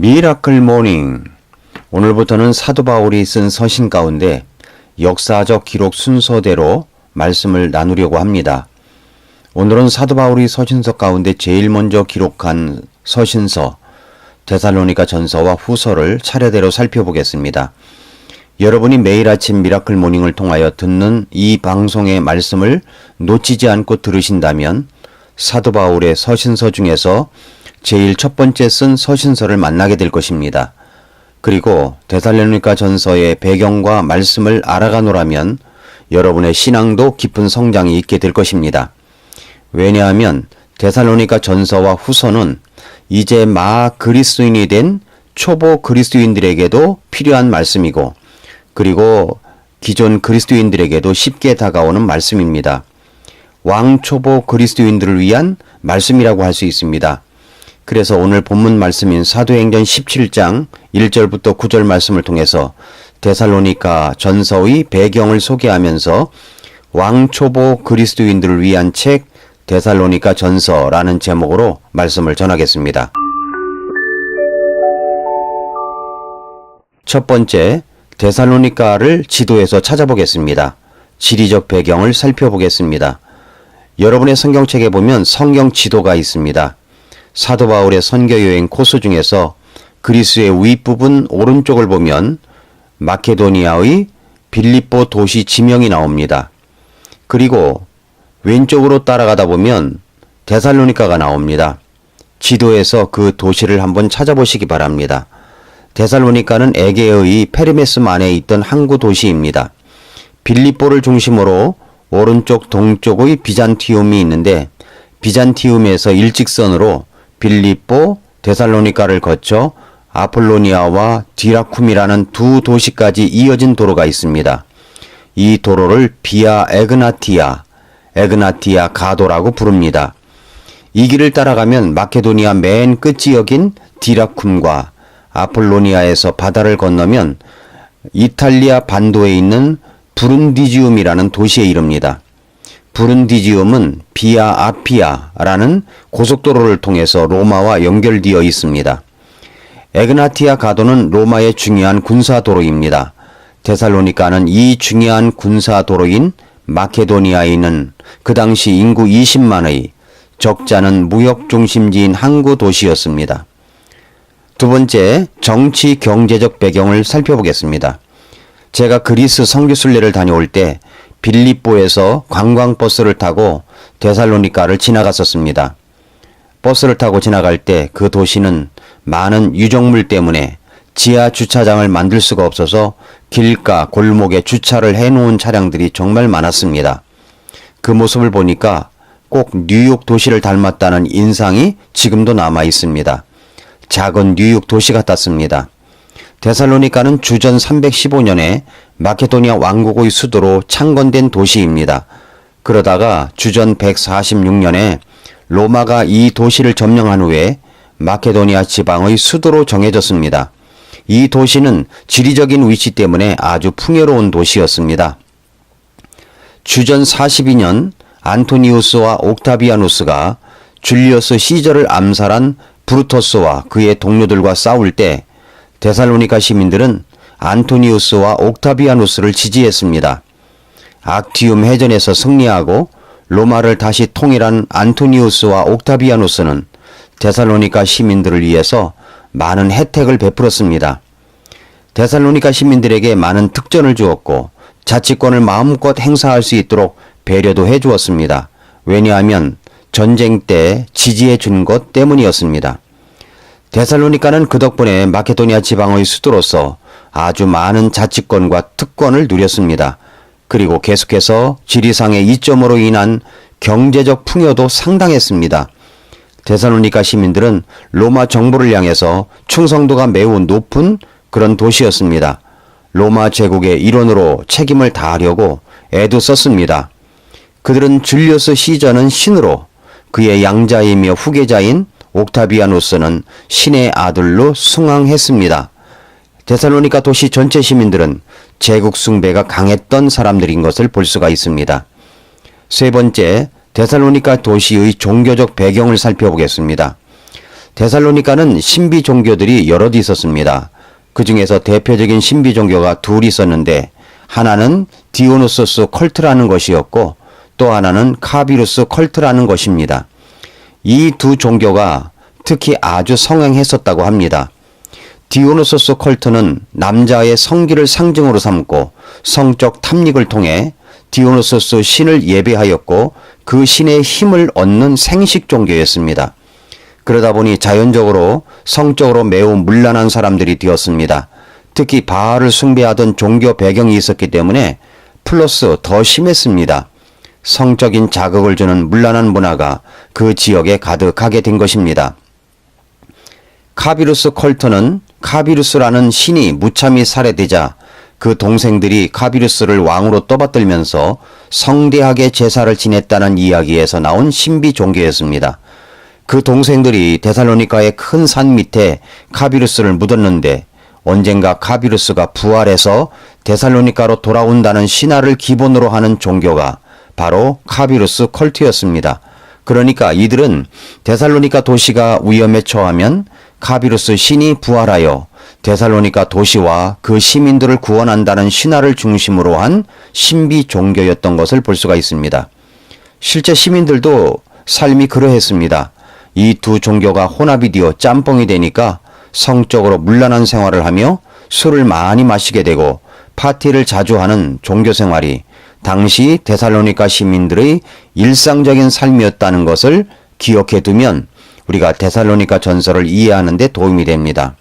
미라클 모닝. 오늘부터는 사도 바울이 쓴 서신 가운데 역사적 기록 순서대로 말씀을 나누려고 합니다. 오늘은 사도 바울이 서신서 가운데 제일 먼저 기록한 서신서 데살로니가 전서와 후서를 차례대로 살펴보겠습니다. 여러분이 매일 아침 미라클 모닝을 통하여 듣는 이 방송의 말씀을 놓치지 않고 들으신다면 사도 바울의 서신서 중에서 제일 첫 번째 쓴 서신서를 만나게 될 것입니다. 그리고 데살로니가 전서의 배경과 말씀을 알아가노라면 여러분의 신앙도 깊은 성장이 있게 될 것입니다. 왜냐하면 데살로니가 전서와 후서는 이제 막 그리스도인이 된 초보 그리스도인들에게도 필요한 말씀이고, 그리고 기존 그리스도인들에게도 쉽게 다가오는 말씀입니다. 왕초보 그리스도인들을 위한 말씀이라고 할 수 있습니다. 그래서 오늘 본문 말씀인 사도행전 17장 1절부터 9절 말씀을 통해서 데살로니가 전서의 배경을 소개하면서 왕초보 그리스도인들을 위한 책 데살로니가 전서라는 제목으로 말씀을 전하겠습니다. 첫 번째, 데살로니가를 지도에서 찾아보겠습니다. 지리적 배경을 살펴보겠습니다. 여러분의 성경책에 보면 성경 지도가 있습니다. 사도 바울의 선교여행 코스 중에서 그리스의 윗부분 오른쪽을 보면 마케도니아의 빌립보 도시 지명이 나옵니다. 그리고 왼쪽으로 따라가다 보면 데살로니가가 나옵니다. 지도에서 그 도시를 한번 찾아보시기 바랍니다. 데살로니가는 에게의 페르메스만에 있던 항구 도시입니다. 빌립보를 중심으로 오른쪽 동쪽의 비잔티움이 있는데 비잔티움에서 일직선으로 빌립보, 데살로니가를 거쳐 아폴로니아와 디라쿰이라는 두 도시까지 이어진 도로가 있습니다. 이 도로를 비아 에그나티아 가도라고 부릅니다. 이 길을 따라가면 마케도니아 맨 끝이 여긴 디라쿰과 아폴로니아에서 바다를 건너면 이탈리아 반도에 있는 브룬디지움이라는 도시에 이릅니다. 브룬디지움은 비아 아피아라는 고속도로를 통해서 로마와 연결되어 있습니다. 에그나티아 가도는 로마의 중요한 군사도로입니다. 데살로니가는 이 중요한 군사도로인 마케도니아에 있는 그 당시 인구 20만의 적잖은 무역 중심지인 항구 도시였습니다. 두 번째, 정치 경제적 배경을 살펴보겠습니다. 제가 그리스 선교순례를 다녀올 때 빌립보에서 관광버스를 타고 데살로니가를 지나갔었습니다. 버스를 타고 지나갈 때 그 도시는 많은 유적물 때문에 지하 주차장을 만들 수가 없어서 길가 골목에 주차를 해놓은 차량들이 정말 많았습니다. 그 모습을 보니까 꼭 뉴욕 도시를 닮았다는 인상이 지금도 남아 있습니다. 작은 뉴욕 도시 같았습니다. 데살로니가는 주전 315년에 마케도니아 왕국의 수도로 창건된 도시입니다. 그러다가 주전 146년에 로마가 이 도시를 점령한 후에 마케도니아 지방의 수도로 정해졌습니다. 이 도시는 지리적인 위치 때문에 아주 풍요로운 도시였습니다. 주전 42년 안토니우스와 옥타비아누스가 줄리어스 시저를 암살한 브루터스와 그의 동료들과 싸울 때 데살로니가 시민들은 안토니우스와 옥타비아누스를 지지했습니다. 악티움 해전에서 승리하고 로마를 다시 통일한 안토니우스와 옥타비아누스는 데살로니가 시민들을 위해서 많은 혜택을 베풀었습니다. 데살로니가 시민들에게 많은 특전을 주었고 자치권을 마음껏 행사할 수 있도록 배려도 해주었습니다. 왜냐하면 전쟁 때 지지해 준 것 때문이었습니다. 데살로니가는 그 덕분에 마케도니아 지방의 수도로서 아주 많은 자치권과 특권을 누렸습니다. 그리고 계속해서 지리상의 이점으로 인한 경제적 풍요도 상당했습니다. 데살로니가 시민들은 로마 정부를 향해서 충성도가 매우 높은 그런 도시였습니다. 로마 제국의 일원으로 책임을 다하려고 애도 썼습니다. 그들은 줄리어스 시저는 신으로, 그의 양자이며 후계자인 옥타비아누스는 신의 아들로 숭앙했습니다. 데살로니가 도시 전체 시민들은 제국 숭배가 강했던 사람들인 것을 볼 수가 있습니다. 세 번째, 데살로니가 도시의 종교적 배경을 살펴보겠습니다. 데살로니가는 신비 종교들이 여럿 있었습니다. 그 중에서 대표적인 신비 종교가 둘 있었는데 하나는 디오누소스 컬트라는 것이었고 또 하나는 카비루스 컬트라는 것입니다. 이 두 종교가 특히 아주 성행했었다고 합니다. 디오누소스 컬트는 남자의 성기를 상징으로 삼고 성적 탐닉을 통해 디오누소스 신을 예배하였고 그 신의 힘을 얻는 생식 종교였습니다. 그러다 보니 자연적으로 성적으로 매우 문란한 사람들이 되었습니다. 특히 바알을 숭배하던 종교 배경이 있었기 때문에 플러스 더 심했습니다. 성적인 자극을 주는 문란한 문화가 그 지역에 가득하게 된 것입니다. 카비루스 컬트는 카비루스라는 신이 무참히 살해되자 그 동생들이 카비루스를 왕으로 떠받들면서 성대하게 제사를 지냈다는 이야기에서 나온 신비 종교였습니다. 그 동생들이 데살로니가의 큰 산 밑에 카비루스를 묻었는데 언젠가 카비루스가 부활해서 데살로니가로 돌아온다는 신화를 기본으로 하는 종교가 바로 카비루스 컬트였습니다. 그러니까 이들은 데살로니가 도시가 위험에 처하면 카비루스 신이 부활하여 데살로니가 도시와 그 시민들을 구원한다는 신화를 중심으로 한 신비 종교였던 것을 볼 수가 있습니다. 실제 시민들도 삶이 그러했습니다. 이 두 종교가 혼합이 되어 짬뽕이 되니까 성적으로 문란한 생활을 하며 술을 많이 마시게 되고 파티를 자주 하는 종교 생활이 당시 데살로니가 시민들의 일상적인 삶이었다는 것을 기억해 두면 우리가 데살로니가 전설을 이해하는 데 도움이 됩니다.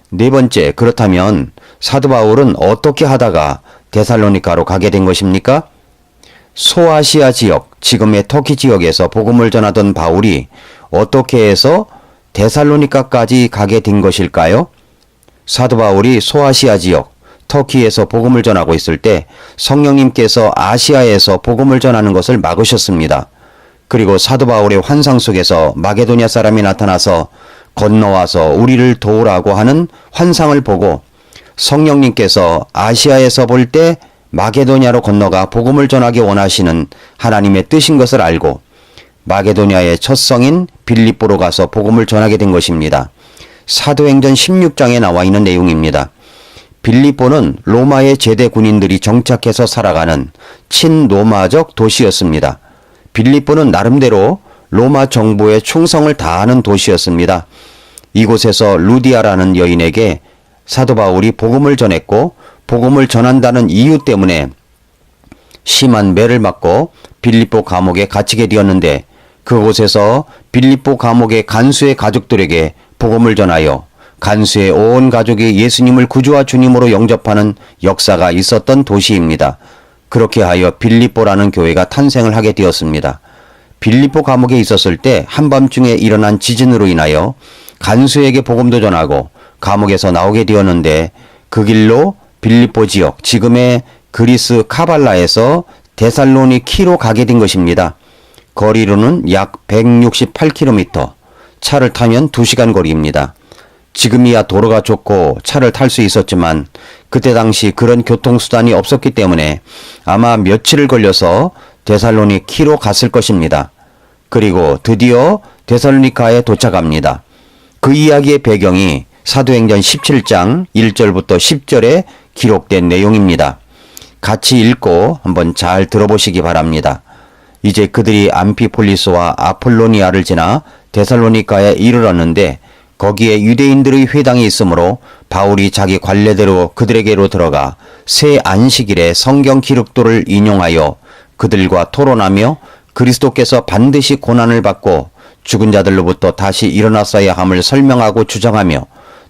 네 번째, 그렇다면 사도 바울은 어떻게 하다가 데살로니가로 가게 된 것입니까? 소아시아 지역, 지금의 터키 지역에서 복음을 전하던 바울이 어떻게 해서 데살로니가까지 가게 된 것일까요? 사도 바울이 소아시아 지역, 터키에서 복음을 전하고 있을 때 성령님께서 아시아에서 복음을 전하는 것을 막으셨습니다. 그리고 사도 바울의 환상 속에서 마게도냐 사람이 나타나서 건너와서 우리를 도우라고 하는 환상을 보고 성령님께서 아시아에서 볼 때 마게도냐로 건너가 복음을 전하기 원하시는 하나님의 뜻인 것을 알고 마게도냐의 첫 성인 빌립보로 가서 복음을 전하게 된 것입니다. 사도행전 16장에 나와 있는 내용입니다. 빌립보는 로마의 제대 군인들이 정착해서 살아가는 친로마적 도시였습니다. 빌립보는 나름대로 로마 정부의 충성을 다하는 도시였습니다. 이곳에서 루디아라는 여인에게 사도 바울이 복음을 전했고 복음을 전한다는 이유 때문에 심한 매를 맞고 빌립보 감옥에 갇히게 되었는데 그곳에서 빌립보 감옥의 간수의 가족들에게 복음을 전하여 간수의 온 가족이 예수님을 구주와 주님으로 영접하는 역사가 있었던 도시입니다. 그렇게 하여 빌립보라는 교회가 탄생을 하게 되었습니다. 빌립보 감옥에 있었을 때 한밤중에 일어난 지진으로 인하여 간수에게 복음도 전하고 감옥에서 나오게 되었는데 그 길로 빌립보 지역, 지금의 그리스 카발라에서 데살로니키로 가게 된 것입니다. 거리로는 약 168km, 차를 타면 2시간 거리입니다. 지금이야 도로가 좋고 차를 탈 수 있었지만 그때 당시 그런 교통수단이 없었기 때문에 아마 며칠을 걸려서 데살로니키로 갔을 것입니다. 그리고 드디어 데살로니가에 도착합니다. 그 이야기의 배경이 사도행전 17장 1절부터 10절에 기록된 내용입니다. 같이 읽고 한번 잘 들어보시기 바랍니다. 이제 그들이 암피폴리스와 아폴로니아를 지나 데살로니가에 이르렀는데 거기에 유대인들의 회당이 있으므로 바울이 자기 관례대로 그들에게로 들어가 새 안식일에 성경 기록도를 인용하여 그들과 토론하며 그리스도께서 반드시 고난을 받고 죽은 자들로부터 다시 일어났어야 함을 설명하고 주장하며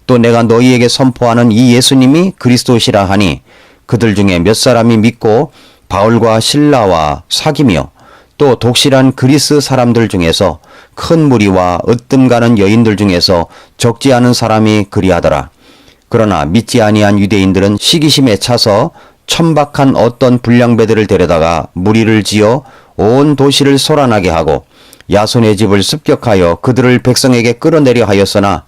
또 내가 너희에게 선포하는 이 예수님이 그리스도시라 하니 그들 중에 몇 사람이 믿고 바울과 실라와 사귀며 또 독실한 그리스 사람들 중에서 큰 무리와 으뜸 가는 여인들 중에서 적지 않은 사람이 그리하더라. 그러나 믿지 아니한 유대인들은 시기심에 차서 천박한 어떤 불량배들을 데려다가 무리를 지어 온 도시를 소란하게 하고 야손의 집을 습격하여 그들을 백성에게 끌어내려 하였으나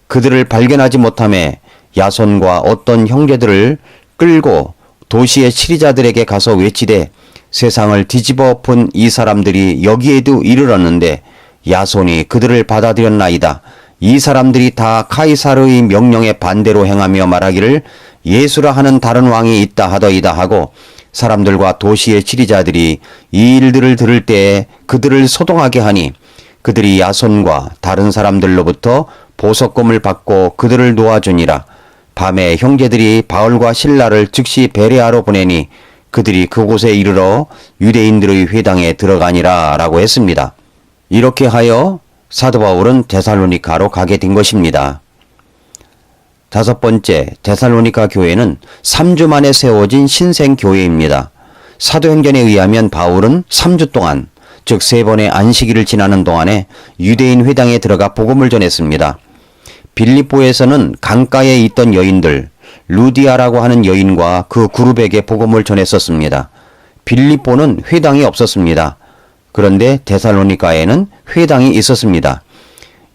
그들을 발견하지 못하매 야손과 어떤 형제들을 끌고 도시의 치리자들에게 가서 외치되 세상을 뒤집어 엎은 이 사람들이 여기에도 이르렀는데 야손이 그들을 받아들였나이다. 이 사람들이 다 카이사르의 명령에 반대로 행하며 말하기를 예수라 하는 다른 왕이 있다 하더이다 하고 사람들과 도시의 지리자들이 이 일들을 들을 때에 그들을 소동하게 하니 그들이 야손과 다른 사람들로부터 보석금을 받고 그들을 놓아주니라. 밤에 형제들이 바울과 실라를 즉시 베레아로 보내니 그들이 그곳에 이르러 유대인들의 회당에 들어가니라 라고 했습니다. 이렇게 하여 사도 바울은 데살로니가로 가게 된 것입니다. 다섯 번째, 데살로니가 교회는 3주 만에 세워진 신생교회입니다. 사도행전에 의하면 바울은 3주 동안, 즉 3번의 안식일을 지나는 동안에 유대인 회당에 들어가 복음을 전했습니다. 빌립보에서는 강가에 있던 여인들, 루디아라고 하는 여인과 그 그룹에게 복음을 전했었습니다. 빌립보는 회당이 없었습니다. 그런데 데살로니가에는 회당이 있었습니다.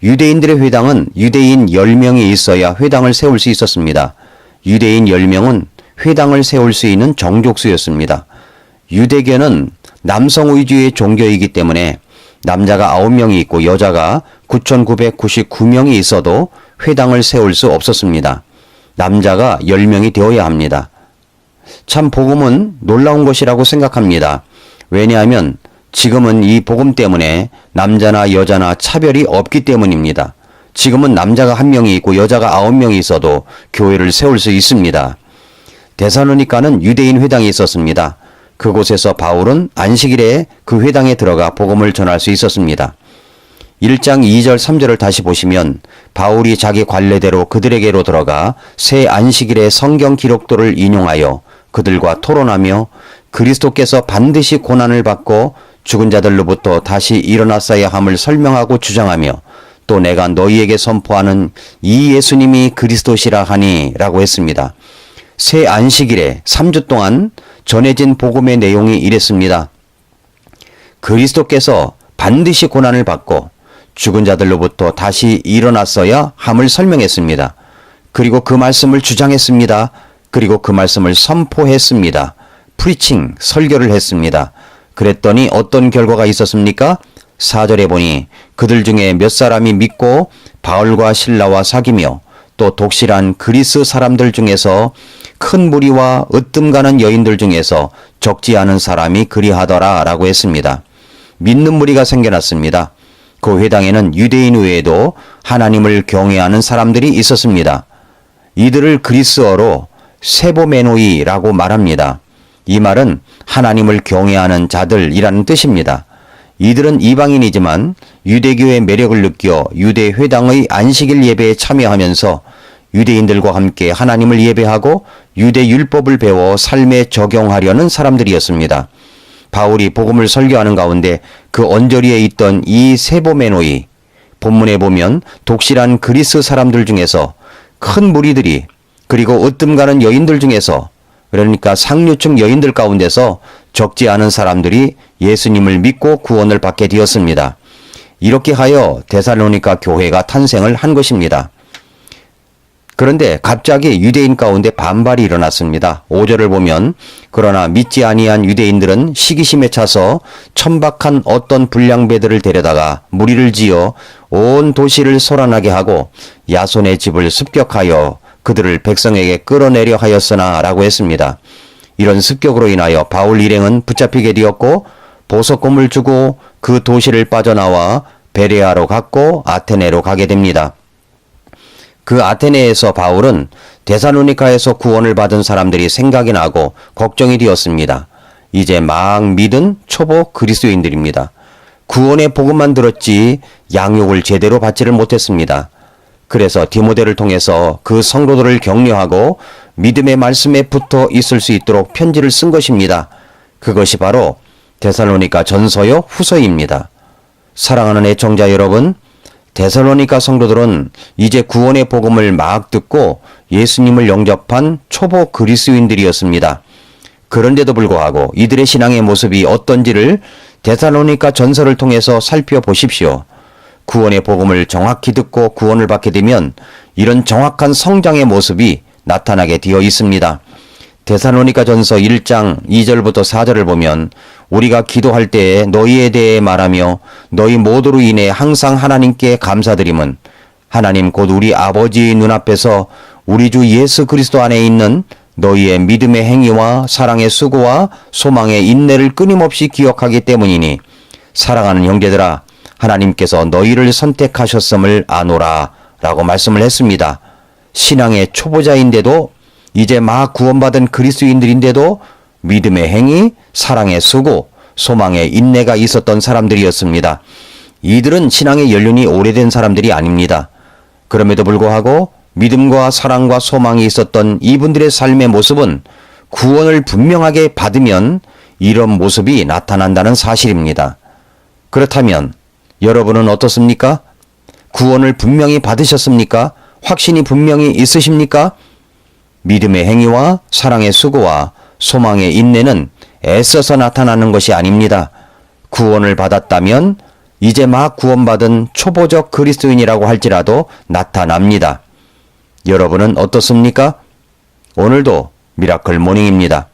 유대인들의 회당은 유대인 10명이 있어야 회당을 세울 수 있었습니다. 유대인 10명은 회당을 세울 수 있는 정족수였습니다. 유대교는 남성 위주의 종교이기 때문에 남자가 9명이 있고 여자가 9,999명이 있어도 회당을 세울 수 없었습니다. 남자가 10명이 되어야 합니다. 참 복음은 놀라운 것이라고 생각합니다. 왜냐하면 지금은 이 복음 때문에 남자나 여자나 차별이 없기 때문입니다. 지금은 남자가 1명이 있고 여자가 9명이 있어도 교회를 세울 수 있습니다. 데살로니가는 유대인 회당이 있었습니다. 그곳에서 바울은 안식일에 그 회당에 들어가 복음을 전할 수 있었습니다. 1장 2절 3절을 다시 보시면 바울이 자기 관례대로 그들에게로 들어가 새 안식일의 성경 기록도를 인용하여 그들과 토론하며 그리스도께서 반드시 고난을 받고 죽은 자들로부터 다시 일어났어야 함을 설명하고 주장하며 또 내가 너희에게 선포하는 이 예수님이 그리스도시라 하니 라고 했습니다. 새 안식일에 3주 동안 전해진 복음의 내용이 이랬습니다. 그리스도께서 반드시 고난을 받고 죽은 자들로부터 다시 일어났어야 함을 설명했습니다. 그리고 그 말씀을 주장했습니다. 그리고 그 말씀을 선포했습니다. 프리칭, 설교를 했습니다. 그랬더니 어떤 결과가 있었습니까? 4절에 보니 그들 중에 몇 사람이 믿고 바울과 실라와 사귀며 또 독실한 그리스 사람들 중에서 큰 무리와 으뜸 가는 여인들 중에서 적지 않은 사람이 그리하더라 라고 했습니다. 믿는 무리가 생겨났습니다. 그 회당에는 유대인 외에도 하나님을 경외하는 사람들이 있었습니다. 이들을 그리스어로 세보메노이라고 말합니다. 이 말은 하나님을 경외하는 자들이라는 뜻입니다. 이들은 이방인이지만 유대교의 매력을 느껴 유대 회당의 안식일 예배에 참여하면서 유대인들과 함께 하나님을 예배하고 유대 율법을 배워 삶에 적용하려는 사람들이었습니다. 바울이 복음을 설교하는 가운데 그 언저리에 있던 이 세보메노이, 본문에 보면 독실한 그리스 사람들 중에서 큰 무리들이 그리고 으뜸 가는 여인들 중에서 그러니까 상류층 여인들 가운데서 적지 않은 사람들이 예수님을 믿고 구원을 받게 되었습니다. 이렇게 하여 데살로니가 교회가 탄생을 한 것입니다. 그런데 갑자기 유대인 가운데 반발이 일어났습니다. 5절을 보면 그러나 믿지 아니한 유대인들은 시기심에 차서 천박한 어떤 불량배들을 데려다가 무리를 지어 온 도시를 소란하게 하고 야손의 집을 습격하여 그들을 백성에게 끌어내려 하였으나 라고 했습니다. 이런 습격으로 인하여 바울 일행은 붙잡히게 되었고 보석금을 주고 그 도시를 빠져나와 베레아로 갔고 아테네로 가게 됩니다. 그 아테네에서 바울은 데살로니가에서 구원을 받은 사람들이 생각이 나고 걱정이 되었습니다. 이제 막 믿은 초보 그리스도인들입니다. 구원의 복음만 들었지 양육을 제대로 받지를 못했습니다. 그래서 디모데를 통해서 그 성도들을 격려하고 믿음의 말씀에 붙어 있을 수 있도록 편지를 쓴 것입니다. 그것이 바로 데살로니가 전서요 후서입니다. 사랑하는 애청자 여러분, 데살로니가 성도들은 이제 구원의 복음을 막 듣고 예수님을 영접한 초보 그리스도인들이었습니다. 그런데도 불구하고 이들의 신앙의 모습이 어떤지를 데살로니가 전서를 통해서 살펴보십시오. 구원의 복음을 정확히 듣고 구원을 받게 되면 이런 정확한 성장의 모습이 나타나게 되어 있습니다. 데살로니가 전서 1장 2절부터 4절을 보면 우리가 기도할 때에 너희에 대해 말하며 너희 모두로 인해 항상 하나님께 감사드림은 하나님 곧 우리 아버지 눈앞에서 우리 주 예수 그리스도 안에 있는 너희의 믿음의 행위와 사랑의 수고와 소망의 인내를 끊임없이 기억하기 때문이니 사랑하는 형제들아 하나님께서 너희를 선택하셨음을 아노라 라고 말씀을 했습니다. 신앙의 초보자인데도 이제 막 구원받은 그리스도인들인데도 믿음의 행위, 사랑의 수고, 소망의 인내가 있었던 사람들이었습니다. 이들은 신앙의 연륜이 오래된 사람들이 아닙니다. 그럼에도 불구하고 믿음과 사랑과 소망이 있었던 이분들의 삶의 모습은 구원을 분명하게 받으면 이런 모습이 나타난다는 사실입니다. 그렇다면 여러분은 어떻습니까? 구원을 분명히 받으셨습니까? 확신이 분명히 있으십니까? 믿음의 행위와 사랑의 수고와 소망의 인내는 애써서 나타나는 것이 아닙니다. 구원을 받았다면 이제 막 구원받은 초보적 그리스도인이라고 할지라도 나타납니다. 여러분은 어떻습니까? 오늘도 미라클 모닝입니다.